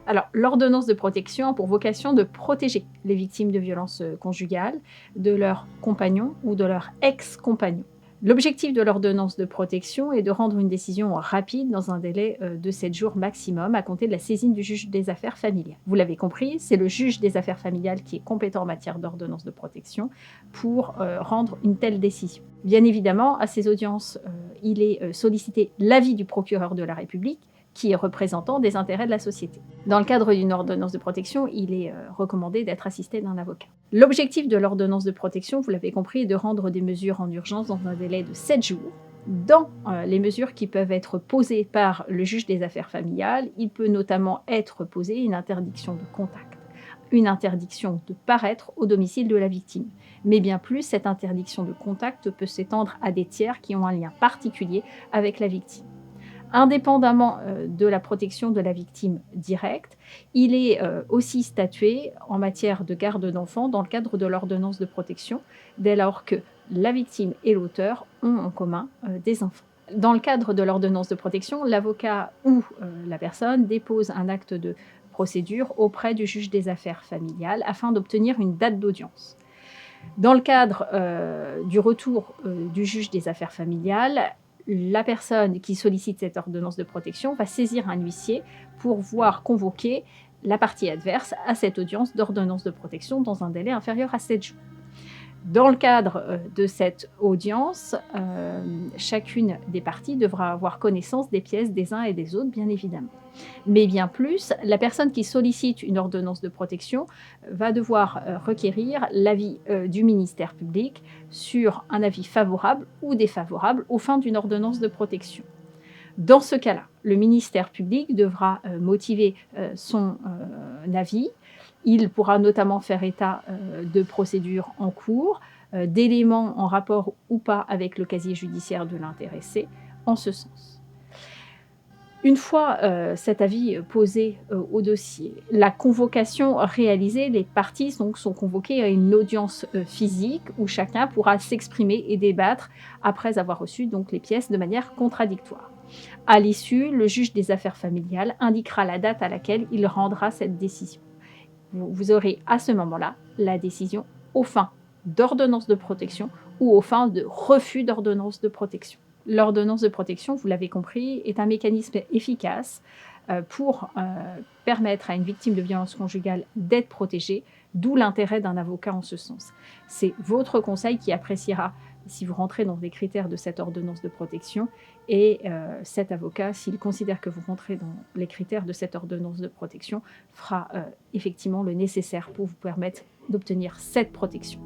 Alors, l'ordonnance de protection a pour vocation de protéger les victimes de violences conjugales, de leurs compagnons ou de leurs ex-compagnons. L'objectif de l'ordonnance de protection est de rendre une décision rapide dans un délai de 7 jours maximum à compter de la saisine du juge des affaires familiales. Vous l'avez compris, c'est le juge des affaires familiales qui est compétent en matière d'ordonnance de protection pour rendre une telle décision. Bien évidemment, à ces audiences, il est sollicité l'avis du procureur de la République, qui est représentant des intérêts de la société. Dans le cadre d'une ordonnance de protection, il est recommandé d'être assisté d'un avocat. L'objectif de l'ordonnance de protection, vous l'avez compris, est de rendre des mesures en urgence dans un délai de 7 jours. Dans les mesures qui peuvent être posées par le juge des affaires familiales, il peut notamment être posé une interdiction de contact, une interdiction de paraître au domicile de la victime. Mais bien plus, cette interdiction de contact peut s'étendre à des tiers qui ont un lien particulier avec la victime. Indépendamment de la protection de la victime directe, il est aussi statué en matière de garde d'enfants dans le cadre de l'ordonnance de protection, dès lors que la victime et l'auteur ont en commun des enfants. Dans le cadre de l'ordonnance de protection, l'avocat ou la personne dépose un acte de procédure auprès du juge des affaires familiales afin d'obtenir une date d'audience. Dans le cadre du retour du juge des affaires familiales, la personne qui sollicite cette ordonnance de protection va saisir un huissier pour voir convoquer la partie adverse à cette audience d'ordonnance de protection dans un délai inférieur à 7 jours. Dans le cadre de cette audience, chacune des parties devra avoir connaissance des pièces des uns et des autres, bien évidemment. Mais bien plus, la personne qui sollicite une ordonnance de protection va devoir requérir l'avis du ministère public sur un avis favorable ou défavorable aux fins d'une ordonnance de protection. Dans ce cas-là, le ministère public devra motiver son avis. Il pourra notamment faire état de procédures en cours, d'éléments en rapport ou pas avec le casier judiciaire de l'intéressé, en ce sens. Une fois cet avis posé au dossier, la convocation réalisée, les parties sont convoquées à une audience physique où chacun pourra s'exprimer et débattre après avoir reçu donc, les pièces de manière contradictoire. À l'issue, le juge des affaires familiales indiquera la date à laquelle il rendra cette décision. Vous aurez à ce moment-là la décision aux fins d'ordonnance de protection ou aux fins de refus d'ordonnance de protection. L'ordonnance de protection, vous l'avez compris, est un mécanisme efficace pour permettre à une victime de violence conjugale d'être protégée, d'où l'intérêt d'un avocat en ce sens. C'est votre conseil qui appréciera si vous rentrez dans les critères de cette ordonnance de protection et cet avocat, s'il considère que vous rentrez dans les critères de cette ordonnance de protection, fera effectivement le nécessaire pour vous permettre d'obtenir cette protection.